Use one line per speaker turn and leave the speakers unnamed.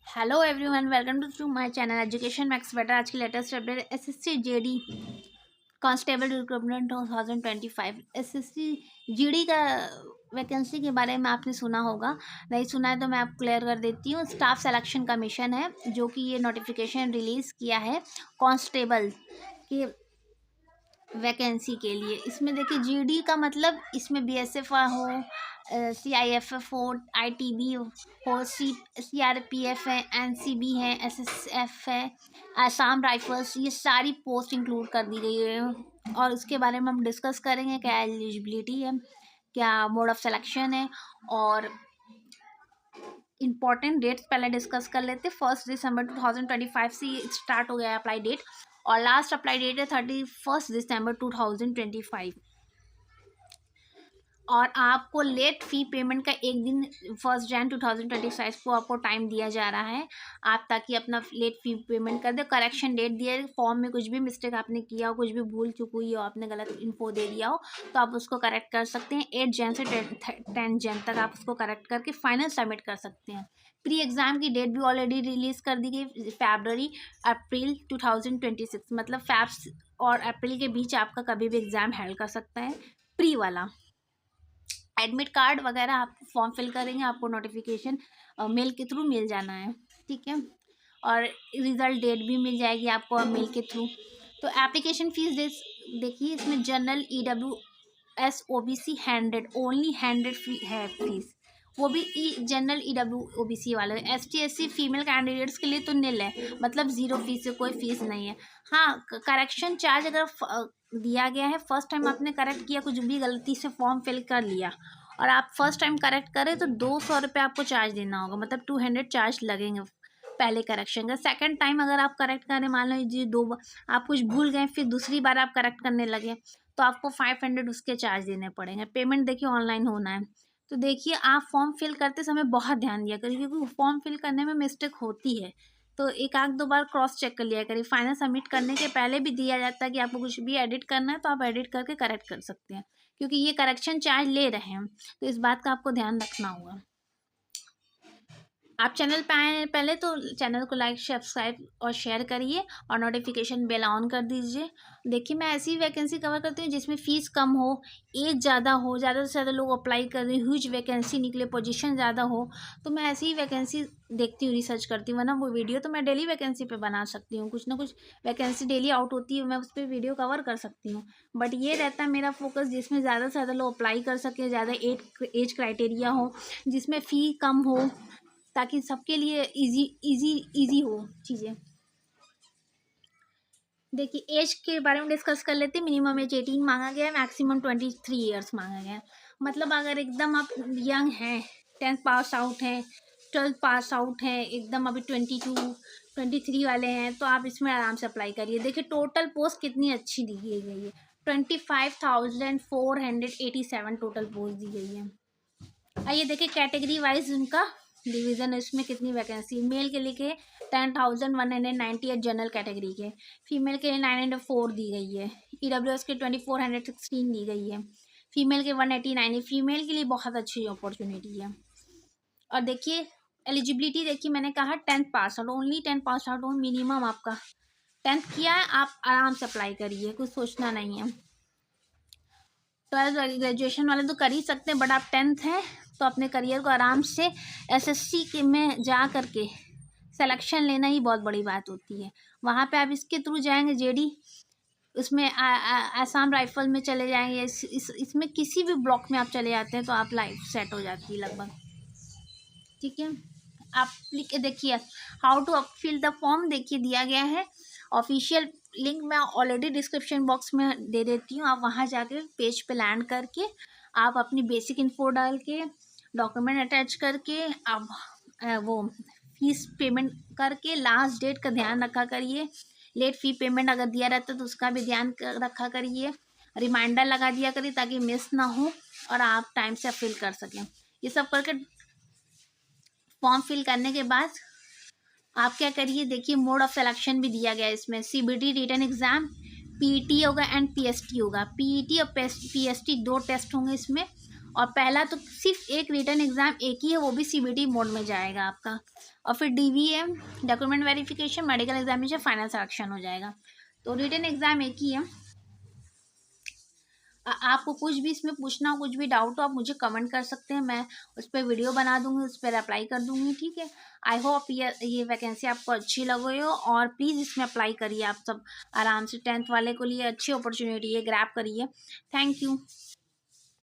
Hello everyone, welcome to my channel Education Max Better. आज की latest update SSC GD constable recruitment 2025। SSC GD का vacancy के बारे में आपने सुना होगा, नहीं सुना है तो मैं आपको क्लियर कर देती हूँ। स्टाफ सिलेक्शन कमीशन है जो कि ये नोटिफिकेशन रिलीज़ किया है कांस्टेबल के वैकेंसी के लिए। इसमें देखिए जीडी का मतलब इसमें बीएसएफ हो, सीआईएफएफ हो, आईटीबी हो, सीआरपीएफ है, एनसीबी है, एसएसएफ है, आसाम राइफल्स, ये सारी पोस्ट इंक्लूड कर दी गई है। और उसके बारे में हम डिस्कस करेंगे, क्या एलिजिबिलिटी है, क्या मोड ऑफ सिलेक्शन है, और इम्पॉर्टेंट डेट्स पहले डिस्कस कर लेते। 1 दिसंबर 2025 से ये स्टार्ट हो गया है अप्लाई डेट, और लास्ट अप्लाई डेट है 31 दिसंबर 2025। और आपको लेट फ़ी पेमेंट का एक दिन 1 जनवरी 2025 को आपको टाइम दिया जा रहा है, आप ताकि अपना लेट फ़ी पेमेंट कर दे। करेक्शन डेट दिया है, फॉर्म में कुछ भी मिस्टेक आपने किया हो, कुछ भी भूल चुक हुई हो, आपने गलत इन्फो दे दिया हो, तो आप उसको करेक्ट कर सकते हैं। 8 जनवरी से 10 जनवरी तक आप उसको करेक्ट करके फाइनल सबमिट कर सकते हैं। प्री एग्ज़ाम की डेट भी ऑलरेडी रिलीज़ कर दी गई, फरवरी अप्रैल 2026, मतलब फैब्स और अप्रैल के बीच आपका कभी भी एग्ज़ाम हेल्ड कर सकता है प्री वाला। एडमिट कार्ड वगैरह आप फॉर्म फिल करेंगे, आपको नोटिफिकेशन मेल के थ्रू मिल जाना है, ठीक है। और रिज़ल्ट डेट भी मिल जाएगी आपको मेल के थ्रू। तो एप्लीकेशन फ़ीस देखिए, इसमें जनरल EWS OBC 100 ओनली 100 फी है फीस, वो भी जनरल EWS OBC वाले। ST SC फीमेल कैंडिडेट्स के लिए तो निल है, मतलब ज़ीरो फीस है, कोई फ़ीस नहीं है। हाँ, करेक्शन चार्ज अगर दिया गया है, फर्स्ट टाइम आपने करेक्ट किया, कुछ भी गलती से फॉर्म फिल कर लिया और आप फर्स्ट टाइम करेक्ट करें तो 200 रुपये आपको चार्ज देना होगा, मतलब 200 चार्ज लगेंगे पहले करेक्शन का। सेकंड टाइम अगर आप करेक्ट करें, मान लीजिए आप कुछ भूल गए, फिर दूसरी बार आप करेक्ट करने लगे, तो आपको 500 उसके चार्ज देने पड़ेंगे। पेमेंट देखिए ऑनलाइन होना है। तो देखिए, आप फॉर्म फिल करते समय बहुत ध्यान दिया करिए, क्योंकि फॉर्म फिल करने में मिस्टेक होती है, तो एक आध दो बार क्रॉस चेक कर लिया करिए। फाइनल सबमिट करने के पहले भी दिया जाता है कि आपको कुछ भी एडिट करना है तो आप एडिट करके करेक्ट कर सकते हैं, क्योंकि ये करेक्शन चार्ज ले रहे हैं, तो इस बात का आपको ध्यान रखना होगा। आप चैनल पे आए हैं पहले तो चैनल को लाइक सब्सक्राइब और शेयर करिए, और नोटिफिकेशन बेल ऑन कर दीजिए। देखिए, मैं ऐसी वैकेंसी कवर करती हूँ जिसमें फ़ीस कम हो, एज ज़्यादा हो, ज़्यादा से ज़्यादा लोग अप्लाई कर रहे हैं, ह्यूज वैकेंसी निकले, पोजीशन ज़्यादा हो, तो मैं ऐसी ही वैकेंसी देखती हूँ, रिसर्च करती हूँ। वरना वो वीडियो तो मैं डेली वैकेंसी पे बना सकती हूँ, कुछ ना कुछ वैकेंसी डेली आउट होती है, मैं उस पर वीडियो कवर कर सकती हूँ। बट ये रहता है मेरा फोकस जिसमें ज़्यादा से ज़्यादा लोग अप्लाई कर सकें, ज़्यादा एज क्राइटेरिया हो, जिसमें फ़ी कम हो, ताकि सबके लिए इजी इजी इजी हो चीज़ें। देखिए, एज के बारे में डिस्कस कर लेते हैं। मिनिमम एज 18 मांगा गया है, मैक्सिमम 23 ईयर्स मांगा गया है। मतलब अगर एकदम आप यंग हैं, 10th पास आउट हैं, 12th पास आउट हैं, एकदम अभी 22 23 वाले हैं, तो आप इसमें आराम से अप्लाई करिए। देखिए, टोटल पोस्ट कितनी अच्छी दी गई है, 25,487 टोटल पोस्ट दी गई है। आइए देखिए, कैटेगरी वाइज उनका डिवीज़न है, इसमें कितनी वैकेंसी। मेल के लिए 10,198 जनरल कैटेगरी के, फीमेल के लिए 904 दी गई है, EWS के 2,416 दी गई है, फीमेल के 189 फीमेल के लिए बहुत अच्छी अपॉर्चुनिटी है। और देखिए, एलिजिबिलिटी देखिए, मैंने कहा 10th pass out, only 10th pass out हो, मिनिमम आपका 10th किया है, आप आराम से अप्लाई करिए, कुछ सोचना नहीं है। 12th ग्रेजुएशन वाले तो कर ही सकते हैं, बट आप 10th हैं तो अपने करियर को आराम से एसएससी के में जा करके सिलेक्शन लेना ही बहुत बड़ी बात होती है। वहाँ पे आप इसके थ्रू जाएंगे जेडी, उसमें आसाम राइफल में चले जाएंगे, इसमें किसी भी ब्लॉक में आप चले जाते हैं तो आप लाइफ सेट हो जाती है लगभग, ठीक है। आप लिख के देखिए, how to fill the form देखिए दिया गया है। ऑफिशियल लिंक मैं ऑलरेडी डिस्क्रिप्शन बॉक्स में दे देती हूँ, आप वहाँ जाके पेज पे लैंड करके आप अपनी बेसिक इन्फो डाल के, डॉक्यूमेंट अटैच करके, आप वो फीस पेमेंट करके लास्ट डेट का ध्यान रखा करिए। लेट फ़ी पेमेंट अगर दिया रहता है तो उसका भी ध्यान रखा करिए, रिमाइंडर लगा दिया करिए ताकि मिस ना हो और आप टाइम से फिल कर सकें। ये सब करके फॉर्म फिल करने के बाद आप क्या करिए, देखिए मोड ऑफ सिलेक्शन भी दिया गया है इसमें। CBT रिटन एग्ज़ाम, PET होगा एंड PST होगा। PET और PST 2 टेस्ट होंगे इसमें, और पहला तो सिर्फ एक रिटन एग्ज़ाम एक ही है, वो भी सीबीटी मोड में जाएगा आपका। और फिर DVM, document verification, medical examination, final selection हो जाएगा। तो रिटन एग्ज़ाम एक ही है। आपको कुछ भी इसमें पूछना हो, कुछ भी डाउट हो, आप मुझे कमेंट कर सकते हैं, मैं उस पर वीडियो बना दूंगी, उस पर अप्लाई कर दूंगी, ठीक है। आई होप ये वैकेंसी आपको अच्छी लगे हो, और प्लीज़ इसमें अप्लाई करिए आप सब आराम से। 10th वाले को लिए अच्छी अपॉर्चुनिटी है, ग्रैब करिए। Thank you.